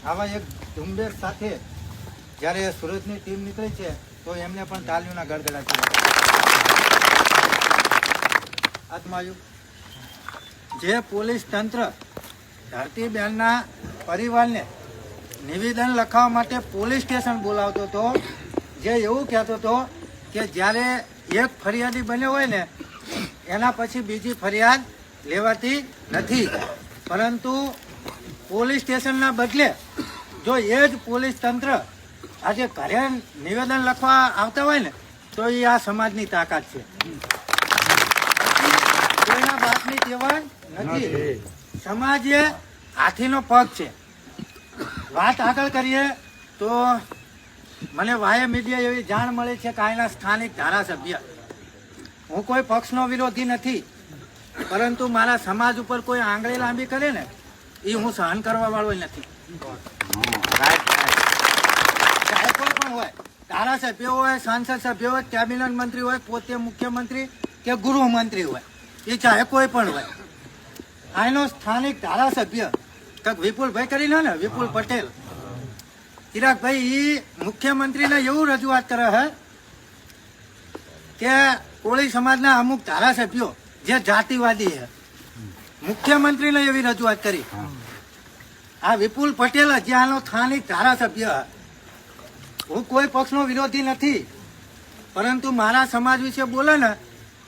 આવા એક ઝુંબેશ સાથે જ્યારે સુરતની ટીમ નીકળી છે તો એમને પણ તાલીઓના ગડગડા છે. આત્માયુ જે પોલીસ તંત્ર ધરતીબેનના પરિવારને નિવેદન લખાવવા માટે પોલીસ સ્ટેશન બોલાવતો હતો, જે એવું કહેતો હતો કે જ્યારે એક ફરિયાદી બન્યો હોય ને એના પછી બીજી ફરિયાદ લેવાતી નથી, પરંતુ પોલીસ સ્ટેશનના બદલે જો એ જ પોલીસ તંત્ર આજે ઘરે નિવેદન લખવા આવતા હોય ને તો એ આ સમાજની તાકાત છે. કોઈના બાપની ટેવાણ નથી. સમાજ એ હાથીનો પગ છે. વાત આગળ કરીએ તો મને વાયા મીડિયા એવી જાણ મળી છે કે અહીંના સ્થાનિક ધારાસભ્ય, હું કોઈ પક્ષનો વિરોધી નથી, પરંતુ મારા સમાજ ઉપર કોઈ આંગળી લાંબી કરે ને એ હું સહન કરવા વાળો નથી. ચાહે કોઈ પણ હોય, ધારાસભ્ય હોય, સાંસદ સભ્ય હોય, કેબિનેટ મંત્રી હોય, પોતે મુખ્યમંત્રી કે ગૃહમંત્રી હોય, એ ચાહે કોઈ પણ હોય, અહીંનો સ્થાનિક ધારાસભ્ય કંઈક વિપુલભાઈ કરીને ને વિપુલ પટેલ ચિરાગભાઈ એ મુખ્યમંત્રીને એવું રજૂઆત કરે છે કે કોળી સમાજના અમુક ધારાસભ્યો જે જાતિવાદી છે મુખ્યમંત્રીને એવી રજૂઆત કરી. આ વિપુલ પટેલ જે આનો સ્થાનિક ધારાસભ્ય, હું કોઈ પક્ષનો વિરોધી નથી, પરંતુ મારા સમાજ વિશે બોલે ને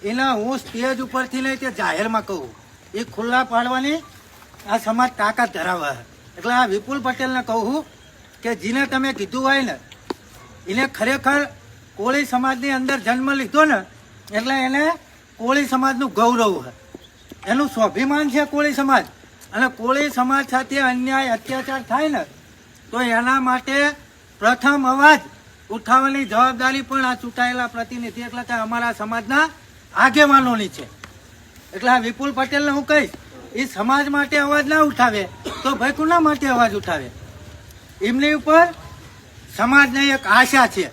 એને હું સ્ટેજ ઉપરથી નહીં તે જાહેરમાં કહું, એ ખુલ્લા પાડવાની આ સમાજ તાકાત ધરાવે. એટલે આ વિપુલ પટેલને કહું કે જેને તમે કીધું હોય ને એને ખરેખર કોળી સમાજની અંદર જન્મ લીધો ને એટલે એને કોળી સમાજનું ગૌરવ છે, એનું સ્વાભિમાન છે કોળી સમાજ. અને કોળી સમાજ સાથે અન્યાય અત્યાચાર થાય ને તો એના માટે પ્રથમ અવાજ ઉઠાવવાની જવાબદારી પણ આ ચૂંટાયેલા પ્રતિનિધિ એટલે કે અમારા સમાજના આગેવાનોની છે. એટલે આ વિપુલ પટેલને હું કહીશ, એ સમાજ માટે અવાજ ના ઉઠાવે તો ભાઈ કોના માટે અવાજ ઉઠાવે? એમની ઉપર સમાજને એક આશા છે,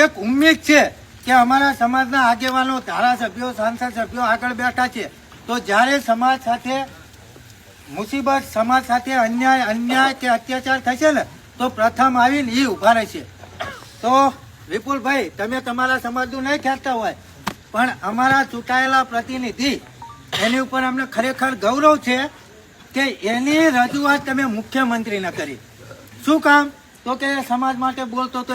એક ઉમ્મીદ છે કે અમારા સમાજના આગેવાનો, ધારાસભ્યો, સાંસદ સભ્યો આગળ બેઠા છે તો જ્યારે સમાજ સાથે મુસીબત, સમાજ સાથે અન્યાય કે અત્યાચાર થશે ને તો પ્રથમ આવીને એ ઉભા રહેશે. તો વિપુલભાઈ, તમે તમારા સમાજનું નહીં કહેતા હોય પણ અમારા ચૂંટાયેલા પ્રતિનિધિ એની ઉપર અમને ખરેખર ગૌરવ છે કે એની રજૂઆત તમે મુખ્યમંત્રીને કરી. શું કામ? તો કે સમાજ માટે બોલતો તો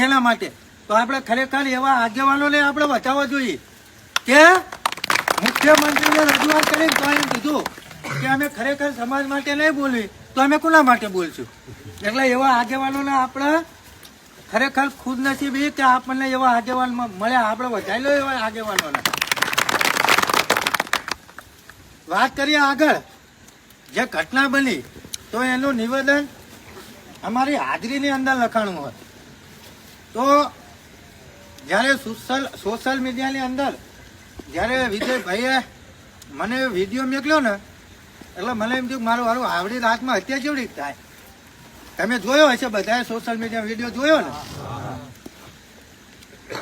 એના માટે. તો આપણે ખરેખર એવા આગેવાનોને આપણે બતાવવા જોઈએ કે મુખ્યમંત્રીને રજૂઆત કરીને તો એમ કીધું કે અમે ખરેખર સમાજ માટે નહીં બોલવી તો અમે કોના માટે બોલશું? એટલે એવા આગેવાનોને આપણે ખરેખર ખુદ નસીબી કે આપણને એવા આગેવાન મળ્યા, આપણે વધારી લો એવા આગેવાનોને. વાત કરીએ આગળ, જે ઘટના બની તો એનું નિવેદન અમારી હાજરીની અંદર લખાણું હોય તો જ્યારે સોશિયલ મીડિયાની અંદર જ્યારે વિજયભાઈએ મને વિડીયો મોકલ્યો ને એટલે મને એમ થયું મારું હારું આવડી રાતમાં હત્યા કેવડી થાય. તમે જોયો હશે બધાએ સોશિયલ મીડિયા વિડીયો જોયો ને,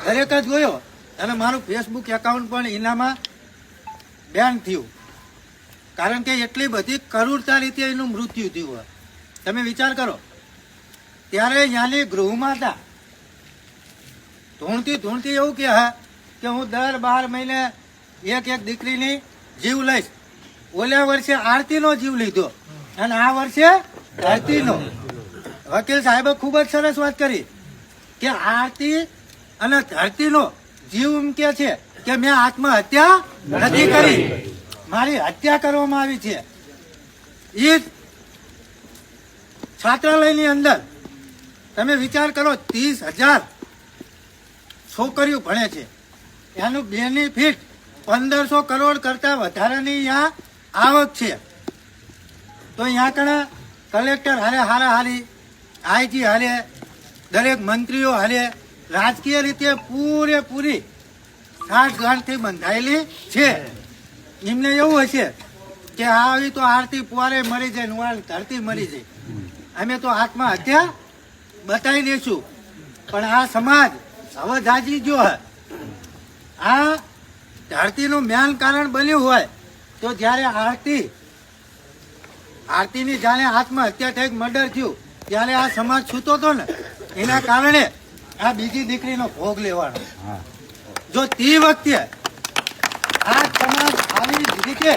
દરેક જ જોયો. અને મારું ફેસબુક એકાઉન્ટ પણ એનામાં બેન થયું, કારણ કે એટલી બધી કરુણતા રીતે એનું મૃત્યુ થયું હોય. તમે વિચાર કરો, ત્યારે ત્યાંની ગૃહમાતા ધૂણતી એવું કહે કે હું દર 12 મહિને એક દીકરીની જીવ લઈશ. ઓલા વર્ષે આરતીનો જીવ લીધો અને આ વર્ષે ધરતીનો. વકીલ સાહેબે ખૂબ જ સરસ વાત કરી કે આરતી અને ધરતીનો જીવ એમ કે છે કે મેં આત્મહત્યા નથી કરી, મારી હત્યા કરવામાં આવી છે. એ છાત્રાલયની અંદર તમે વિચાર કરો, 30,000 છોકરીઓ ભણે છે, એનું બેનિફિટ 1500 કરોડ કરતા વધારાની અહીંયા આવક છે. તો અહીંયા કણે કલેક્ટર હારે હારી, આઈજી હારે, દરેક મંત્રીઓ હારે રાજકીય રીતે પૂરેપૂરી સાઠગાંઠથી બંધાયેલી છે. એમને એવું હશે કે આવી તો આરતી પોરે મરી જાય, નુવાલ ધરતી મરી જાય, અમે તો આત્મહત્યા બતાવી દઈશું. પણ આ સમાજ હવે જાગી ગયો હે. આ ધરતીનું મેન કારણ બન્યું હોય તો જ્યારે આરતી આરતીની જાણે આત્મહત્યા થઈ મર્ડર થયું ત્યારે આ સમાજ છૂતો હતો ને એના કારણે આ બીજી દીકરીનો ભોગ લેવાનો. જો તે વખતે આ સમાજ આવી રીતે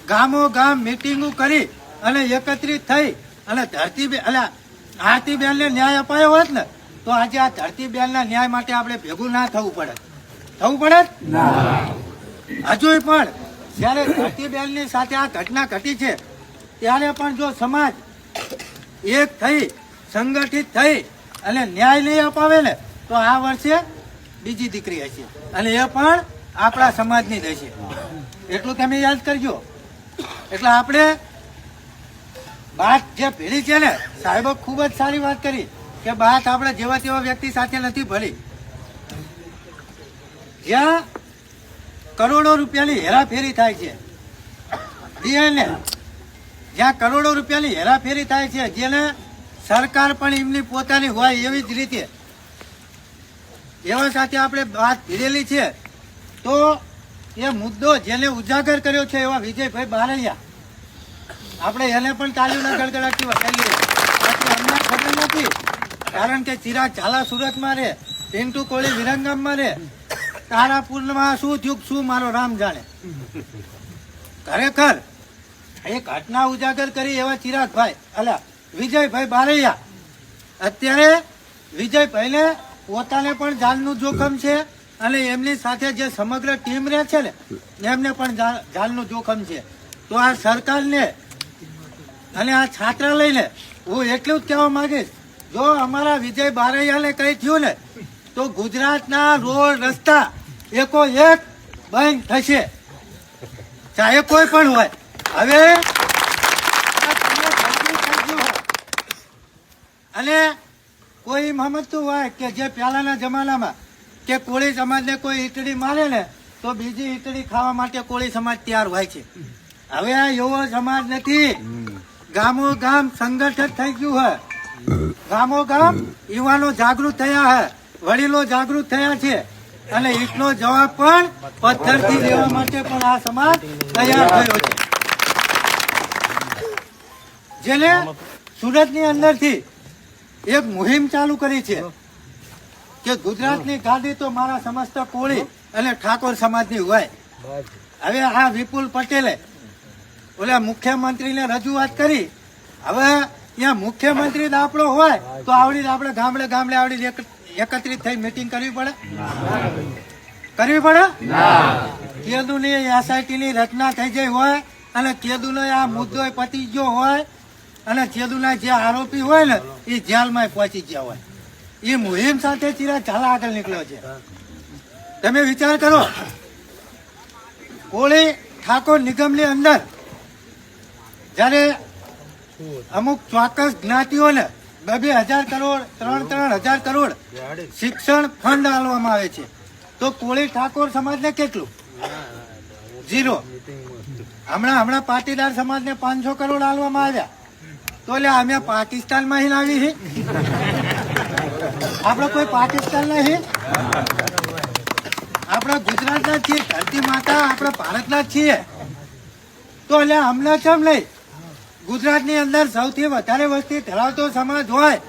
ગામો ગામ મીટિંગો કરી અને એકત્રિત થઈ અને આરતીબેનને ન્યાય અપાયો હોત ને તો આજે આ ધરતીબેનના ન્યાય માટે આપણે ભેગું ના થવું પડે. થવું પડે હજુ પણ જયારે ધરતીબેનની સાથે આ ઘટના ઘટી છે ત્યારે પણ જો સમાજ એક થઈ સંગઠિત થઈ અને ન્યાય નહીં અપાવે ને તો આ વર્ષે બીજી દીકરી હશે અને એ પણ આપણા સમાજની જ હશે. એટલું તમે યાદ કરજો. એટલે આપણે વાત જે ભેળી છે ને સાહેબો ખૂબ જ સારી વાત કરી કે વાત આપણે જેવા તેવા વ્યક્તિ સાથે નથી ભળી. જ્યાં કરોડો રૂપિયાની હેરાફેરી થાય છે જ્યાં કરોડો રૂપિયાની હેરાફેરી થાય છે જેને સરકાર પણ એમની પોતાની હોય એવી જ રીતે એવા સાથે આપણે વાત ભીડેલી છે. તો એ મુદ્દો જેને ઉજાગર કર્યો છે એવા વિજયભાઈ બારૈયા આપણે એને પણ તાલીમના ગડગડાટથી વધારીએ. અમને ખબર નથી કારણ કે ચિરાગ ઝાલા સુરતમાં રહે, પિન્ટુ કોળી વિરંગામમાં રહે, તારાપુરમાં શું થયું શું મારો રામ જાણે. ખરેખર એ ઘટના ઉજાગર કરી એવા ચિરાગભાઈ વિજયભાઈ બારૈયા અત્યારે વિજયભાઈને પોતાને પણ જાનનું જોખમ છે અને એમની સાથે જે સમગ્ર ટીમ રહે છે ને એમને પણ જાનનું જોખમ છે. તો આ સરકારને અને આ છાત્રાલયને હું એટલું જ કહેવા માંગીશ જો અમારા વિજય બારૈયાને કઈ થયું ને તો ગુજરાતના રોડ રસ્તા એકો એક બંધ થશે ચાહે કોઈ પણ હોય. હવે અને કોઈ સમજતું હોય કે જે પહેલાના જમાનામાં કે કોળી સમાજને કોઈ ઈટડી મારે ને તો બીજી ઈટડી ખાવા માટે કોળી સમાજ તૈયાર હોય છે. હવે આ એવો સમાજ નથી. ગામો ગામ સંગઠિત થઈ ગયું હોય. ગામો ગામ યુવાનો જાગૃત થયા હે, વડીલો જાગૃત થયા છે અને ઈટનો જવાબ પણ પથ્થરથી દેવા માટે પણ આ સમાજ તૈયાર થયો છે. જેને સુરતની અંદરથી એક મુહિમ ચાલુ કરી છે કે ગુજરાતની ગાદી તો મારા સમસ્ત કોળી અને ઠાકોર સમાજની હોય. હવે આ વિપુલ પટેલે ઓલા મુખ્યમંત્રીને રજૂઆત કરી. હવે ત્યાં મુખ્યમંત્રી આપણો હોય તો આવડી આપણે ગામડે ગામડે આવડી એકત્રિત થઈ મીટિંગ કરવી પડે. કેદુની એસઆઈટી ની રચના થઈ ગઈ હોય અને કેદુનો આ મુદ્દો પતી ગયો હોય અને કેદુના જે આરોપી હોય ને એ જેલમાં પહોંચી ગયા હોય. એ મુહિમ સાથે ચિરાગ ઝાલા આગળ નીકળ્યો છે. તમે વિચાર કરો કોળી ઠાકોર નિગમની અંદર જયારે અમુક ચોક્કસ જ્ઞાતિઓને 2,000 કરોડ 3,000 કરોડ શિક્ષણ ફંડ આપવામાં આવે છે તો કોળી ઠાકોર સમાજને કેટલું? 0. હમણાં પાટીદાર સમાજને 500 કરોડ આપવામાં આવ્યા તો એટલે અમે પાકિસ્તાનમાં અહીં લાવી આપડે કોઈ પાકિસ્તાન નહીં. આપણા ગુજરાતના છીએ, ધરતી માતા આપણા ભારતના છીએ તો એટલે અમને કેમ નહીં? ગુજરાતની અંદર સૌથી વધારે વસ્તી ધરાવતો સમાજ હોય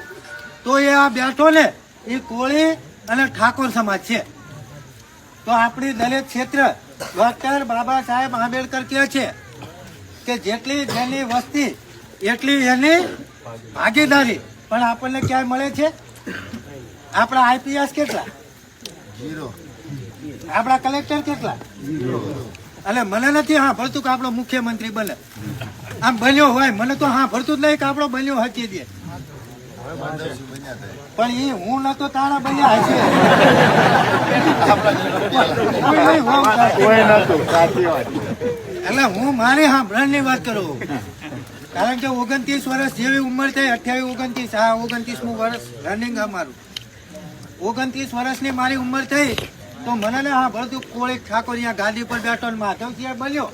તો એ આ બેઠો ને એ કોળી અને ઠાકોર સમાજ છે. તો આપણી દલિત ક્ષેત્ર ડોક્ટર બાબા સાહેબ આંબેડકર કહે છે કે જેટલી જેની વસ્તી એટલી એની ભાગીદારી. પણ આપણને ક્યાંય મળે છે? આપણા આઈપીએસ કેટલા? 0. આપણા કલેક્ટર કેટલા? 0. એટલે મને નથી સાંભળતું કે આપણો મુખ્યમંત્રી બને. આમ બન્યો હોય મને તો સાંભળતું જ નહીં કે આપણો બન્યો હકી દે. પણ એ હું નતો તારા બન્યા હશે. એટલે હું મારી સાંભળવાની વાત કરું કારણ કે 29 વર્ષ જેવી ઉંમર થઈ 28 29 વર્ષ રનિંગ અમારું 29 વર્ષની મારી ઉંમર થઈ તો મને ને સાંભળતું કોળી ઠાકોર અહીંયા ગાદી પર બેઠો માધવસિંહ બન્યો.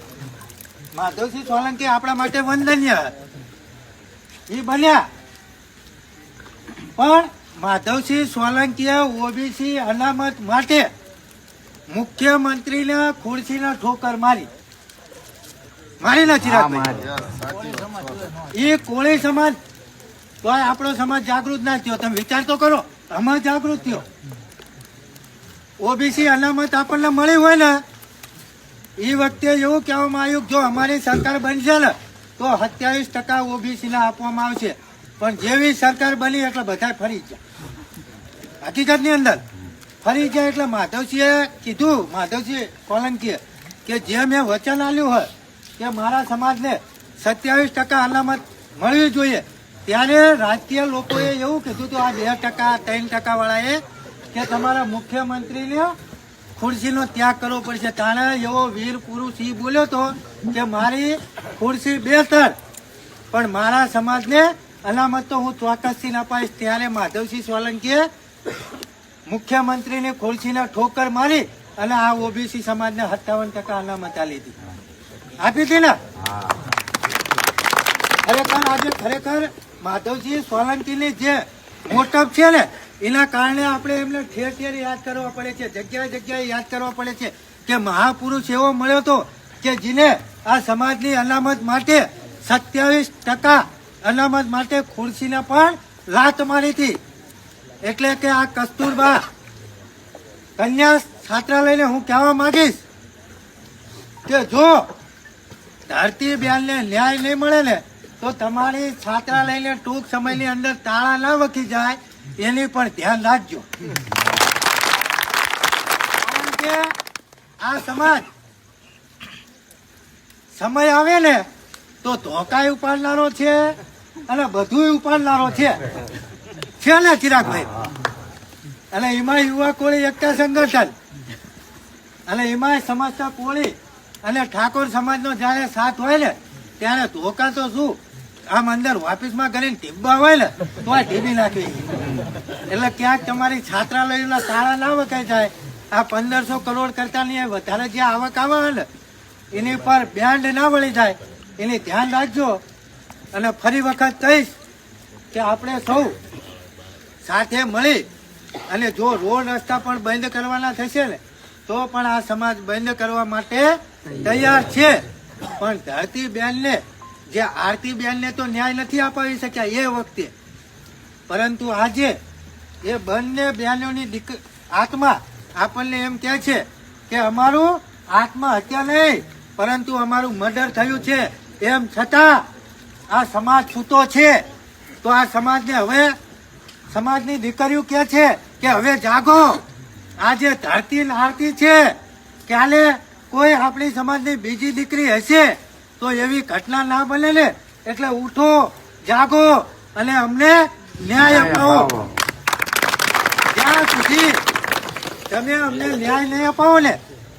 માધવસિંહ સોલંકી આપણા માટે વંદનીય એ બન્યા. પણ માધવસિંહ સોલંકીએ ઓબીસી અનામત માટે મુખ્યમંત્રીને ખુરશીના ઠોકર મારી. મારી ના ચિરાગભાઈ? એ કોળી સમાજ તો આપણો સમાજ જાગૃત ના થયો. તમે વિચાર તો કરો, અમાર જાગૃત થયો. ઓબીસી અનામત આપણને મળી હોય ને એ વખતે એવું કહેવામાં આવ્યું જો અમારી સરકાર બનશે ને તો 27% ઓબીસી ને આપવામાં આવશે. પણ જેવી સરકાર બની એટલે બધા ફરી ગયા. હકીકત ની અંદર ફરી ગયા એટલે માધવસિંહે કીધું, માધવસિંહ સોલંકીએ કે જે મેં વચન આપ્યું હોય કે મારા સમાજને 27% અનામત મળવી જોઈએ, ત્યારે રાજકીય લોકોએ એવું કીધું હતું આ 2%, 3% વાળાએ કે તમારા મુખ્યમંત્રીને ખુરશીનો ત્યાગ કરવો પડશે. તાણે એવો વીર પુરુષ ઈ બોલ્યો તો કે મારી ખુરશી બેહતર પણ મારા સમાજને અનામત તો હું ચોક્કસથી ન અપાઈશ. ત્યારે માધવસિંહ સોલંકીએ મુખ્યમંત્રીની ખુરશીને ઠોકર મારી અને આ ઓબીસી સમાજને 57% અનામત આલી હતી, આપી હતી ને. ખરેખર માધવસિંહ સોલંકીની જે મોટપ છે ને એના કારણે આપણે એમને ઠેર ઠેર યાદ કરવા પડે છે, જગ્યાએ જગ્યાએ યાદ કરવા પડે છે કે મહાપુરુષ એવો મળ્યો હતો કે જેને આ સમાજની અનામત માટે 27% અનામત માટે ખુરશીને પણ લાત મારી હતી. એટલે કે આ કસ્તુરબા કન્યા છાત્રાલયને હું કહેવા માંગીશ કે જો ધરતી બેનને ન્યાય નહીં મળે ને તો તમારી છાત્રાલયને ટૂંક સમયની અંદર તાળા ના વખી જાય એની પણ ધ્યાન રાખજો. કારણ કે આ સમાજ સમય આવે ને તો ધોકાય ઉપાડનારો છે અને બધું ઉપાડનારો છે ને ચિરાગભાઈ. અને એમાં યુવા કોળી એકતા સંગઠન અને એમાં સમજતા કોળી અને ઠાકોર સમાજનો જયારે સાથ હોય ને ત્યારે ધોકા તો શું આમ અંદર ઓફિસમાં કરીને ટીબ્બા હોય ને તો આ ટીબી નાખવી. એટલે ક્યાંક તમારી છાત્રાલયોના તાળા ના વખાઈ જાય. આ 1500 કરોડ કરતા ની વધારે જે આવક આવે ને એની પર બેન્ડ ના વળી જાય એની ધ્યાન રાખજો. અને ફરી વખત કહીશ કે આપણે સૌ સાથે મળી અને જો રોડ રસ્તા પણ બંધ કરવાના થશે ને તો પણ આ સમાજ બંધ કરવા માટે તૈયાર છે. પણ ધરતી બેનને જે આરતી બેનને તો ન્યાય નથી અપાવી શક્યા એ વખતે, પરંતુ આજે એ બંને બહેનોની આત્મા આપણને એમ કહે છે કે અમારું આત્મહત્યા નહીં પરંતુ અમારું મર્ડર થયું છે. એમ છતાં આ સમાજ છૂટો છે. તો આ સમાજને હવે સમાજની દીકરીઓ કે છે કે હવે જાગો. આજે ધરતી આરતી છે, કાલે કોઈ આપણી સમાજની બીજી દીકરી હશે તો એવી ઘટના ના બને ને. એટલે ઉઠો, જાગો અને અમને ન્યાય અપાવો. જ્યાં સુધી તમે અમને ન્યાય નહીં અપાવો ને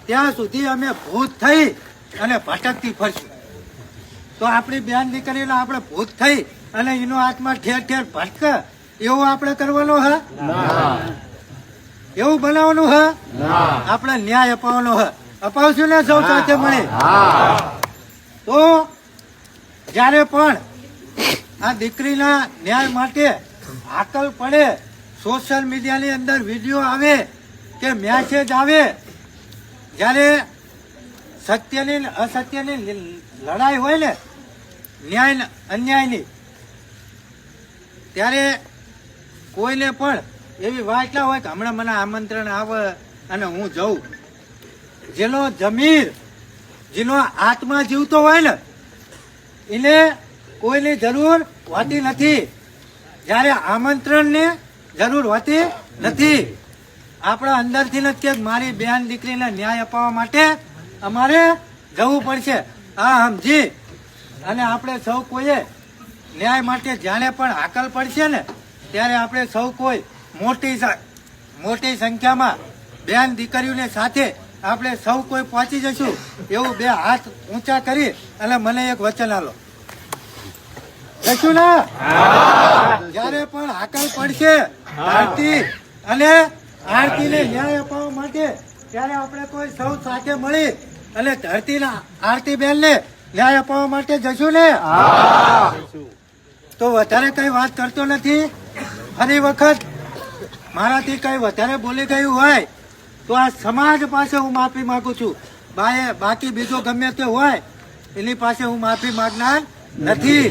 ત્યાં સુધી અમે ભૂત થઈ અને ભટકતી ફરશું. તો આપણી બેન દીકરીને આપણે ભૂત થઈ અને એનો આત્મા ઠેર ઠેર ભટક એવું આપણે કરવાનું હ? એવું બનાવવાનું હ? આપણે ન્યાય અપાવવાનો હ. અપાવશું ને સૌ સાથે મળી? તો જયારે પણ આ દીકરીના ન્યાય માટે હાકલ પડે, સોશિયલ મીડિયાની અંદર વિડીયો આવે કે મેસેજ આવે, જયારે સત્યની ને અસત્યની લડાઈ હોય ને ન્યાય અન્યાયની, ત્યારે કોઈને પણ એવી વાત ના હોય કે હમણાં મને આમંત્રણ આવે અને હું જઉં. જેનો જમીર, જેનો આત્મા જીવતો હોય ને એને કોઈની જરૂર હોતી નથી. જયારે આમંત્રણની જરૂર હોતી નથી. આપણા અંદરથી જ કે મારી બેન દીકરીને ન્યાય અપાવવા માટે અમારે જવું પડશે. આ સમજી અને આપણે સૌ કોઈએ ન્યાય માટે જાણે પણ હાકલ પડશે ને ત્યારે આપણે સૌ કોઈ મોટી સંખ્યામાં બેન દીકરીઓને સાથે આપણે સૌ કોઈ પહોંચી જશું. એવું બે હાથ ઊંચા કરી અને મને એક વચન આલો. જશું ને? જયારે પણ હાકલ પડશે આરતી અને આરતીને ન્યાય અપાવવા માટે ત્યારે આપણે કોઈ સૌ સાથે મળી અને ધરતીના આરતી બેનને ન્યાય અપાવવા માટે જશું ને? તો વધારે કઈ વાત કરતો નથી. ફરી વખત મારાથી કઈ વધારે બોલી ગયું હોય તો આ સમાજ પાસે હું માફી માંગુ છું. બાકી બીજો ગમે તે હોય એની પાસે હું માફી માંગનાર નથી.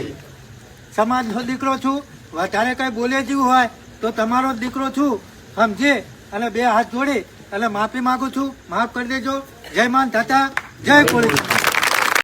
સમાજનો દીકરો છું, વધારે કઈ બોલે જેવું હોય તો તમારો જ દીકરો છું સમજી અને બે હાથ જોડી અને માફી માંગુ છું. માફ કરી દેજો. જય માન થતા, જય કોળી.